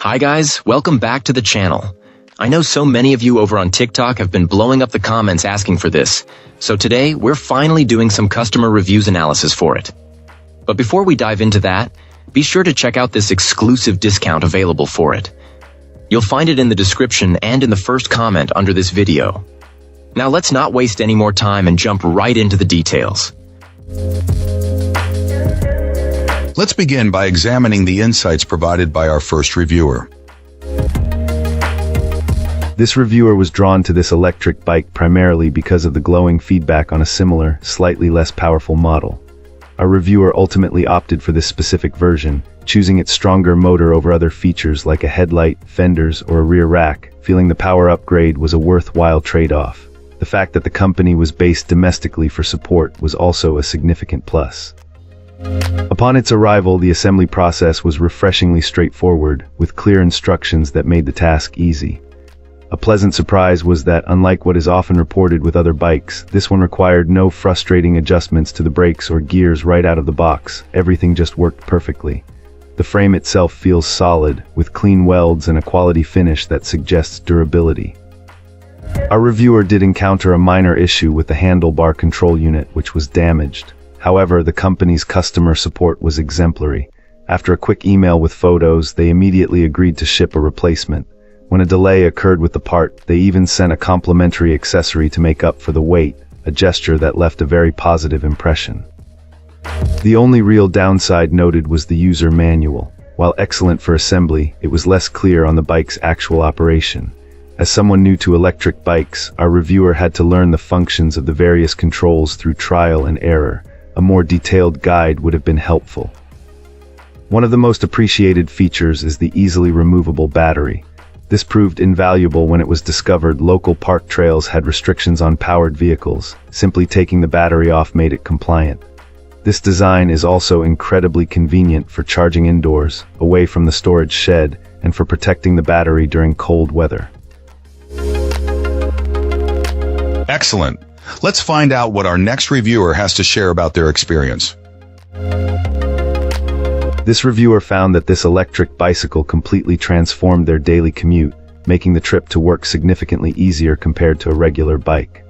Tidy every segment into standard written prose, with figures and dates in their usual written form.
Hi guys, welcome back to the channel. I know so many of you over on TikTok have been blowing up the comments asking for this, so today we're finally doing some customer reviews analysis for it. But before we dive into that, be sure to check out this exclusive discount available for it. You'll find it in the description and in the first comment under this video. Now let's not waste any more time and jump right into the details. Let's begin by examining the insights provided by our first reviewer. This reviewer was drawn to this electric bike primarily because of the glowing feedback on a similar, slightly less powerful model. Our reviewer ultimately opted for this specific version, choosing its stronger motor over other features like a headlight, fenders, or a rear rack, feeling the power upgrade was a worthwhile trade-off. The fact that the company was based domestically for support was also a significant plus. Upon its arrival, the assembly process was refreshingly straightforward, with clear instructions that made the task easy. A pleasant surprise was that, unlike what is often reported with other bikes, this one required no frustrating adjustments to the brakes or gears right out of the box. Everything just worked perfectly. The frame itself feels solid, with clean welds and a quality finish that suggests durability. Our reviewer did encounter a minor issue with the handlebar control unit, which was damaged. However, the company's customer support was exemplary. After a quick email with photos, they immediately agreed to ship a replacement. When a delay occurred with the part, they even sent a complimentary accessory to make up for the wait, a gesture that left a very positive impression. The only real downside noted was the user manual. While excellent for assembly, it was less clear on the bike's actual operation. As someone new to electric bikes, our reviewer had to learn the functions of the various controls through trial and error. A more detailed guide would have been helpful. One of the most appreciated features is the easily removable battery. This proved invaluable when it was discovered local park trails had restrictions on powered vehicles. Simply taking the battery off made it compliant. This design is also incredibly convenient for charging indoors, away from the storage shed, and for protecting the battery during cold weather. Excellent. Let's find out what our next reviewer has to share about their experience. This reviewer found that this electric bicycle completely transformed their daily commute, making the trip to work significantly easier compared to a regular bike.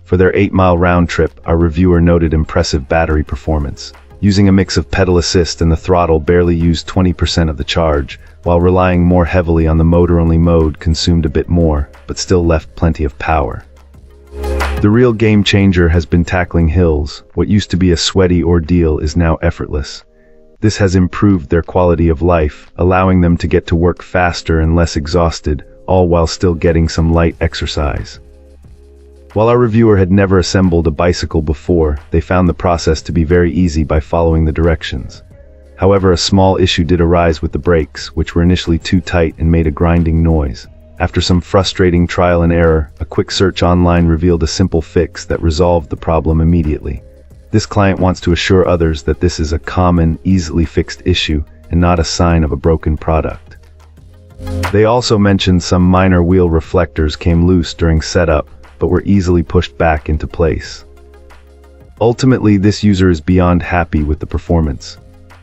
For their 8-mile round trip, our reviewer noted impressive battery performance. Using a mix of pedal assist and the throttle barely used 20% of the charge, while relying more heavily on the motor-only mode consumed a bit more, but still left plenty of power. The real game changer has been tackling hills. What used to be a sweaty ordeal is now effortless. This has improved their quality of life, allowing them to get to work faster and less exhausted, all while still getting some light exercise. While our reviewer had never assembled a bicycle before, they found the process to be very easy by following the directions. However, a small issue did arise with the brakes, which were initially too tight and made a grinding noise. After some frustrating trial and error, a quick search online revealed a simple fix that resolved the problem immediately. This client wants to assure others that this is a common, easily fixed issue and not a sign of a broken product. They also mentioned some minor wheel reflectors came loose during setup, but were easily pushed back into place. Ultimately, this user is beyond happy with the performance.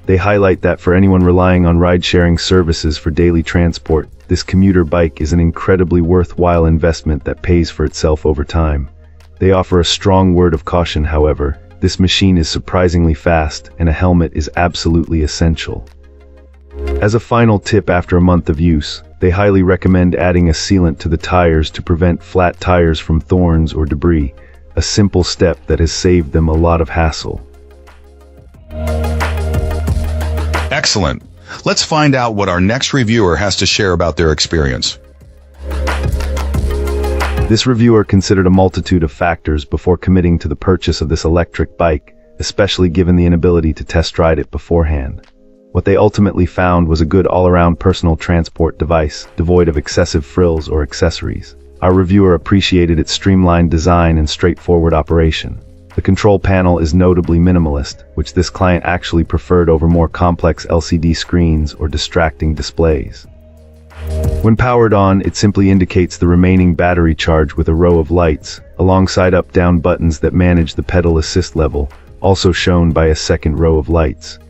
They highlight that for anyone relying on ride-sharing services for daily transport, this commuter bike is an incredibly worthwhile investment that pays for itself over time. They offer a strong word of caution, however. This machine is surprisingly fast, and a helmet is absolutely essential. As a final tip after a month of use, they highly recommend adding a sealant to the tires to prevent flat tires from thorns or debris, a simple step that has saved them a lot of hassle. Excellent. Let's find out what our next reviewer has to share about their experience. This reviewer considered a multitude of factors before committing to the purchase of this electric bike, especially given the inability to test ride it beforehand. What they ultimately found was a good all-around personal transport device, devoid of excessive frills or accessories. Our reviewer appreciated its streamlined design and straightforward operation. The control panel is notably minimalist, which this client actually preferred over more complex LCD screens or distracting displays. When powered on, it simply indicates the remaining battery charge with a row of lights, alongside up-down buttons that manage the pedal assist level, also shown by a second row of lights.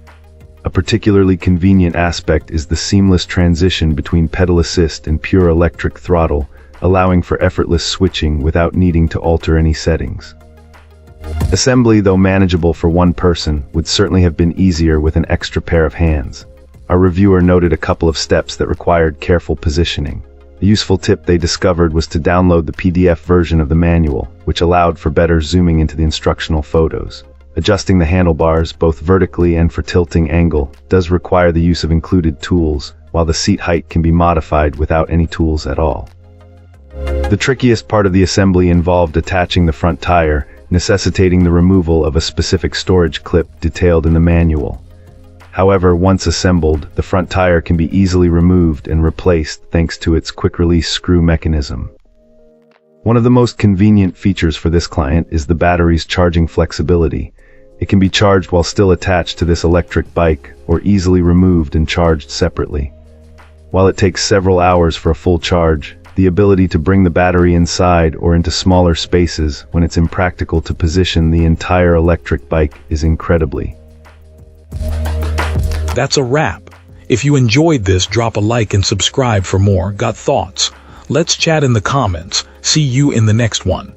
A particularly convenient aspect is the seamless transition between pedal assist and pure electric throttle, allowing for effortless switching without needing to alter any settings. Assembly, though manageable for one person, would certainly have been easier with an extra pair of hands. Our reviewer noted a couple of steps that required careful positioning. A useful tip they discovered was to download the PDF version of the manual, which allowed for better zooming into the instructional photos. Adjusting the handlebars, both vertically and for tilting angle, does require the use of included tools, while the seat height can be modified without any tools at all. The trickiest part of the assembly involved attaching the front tire, necessitating the removal of a specific storage clip detailed in the manual. However, once assembled, the front tire can be easily removed and replaced thanks to its quick-release screw mechanism. One of the most convenient features for this client is the battery's charging flexibility. It can be charged while still attached to this electric bike, or easily removed and charged separately. While it takes several hours for a full charge, the ability to bring the battery inside or into smaller spaces when it's impractical to position the entire electric bike is incredibly. That's a wrap. If you enjoyed this, drop a like and subscribe for more. Got thoughts? Let's chat in the comments. See you in the next one.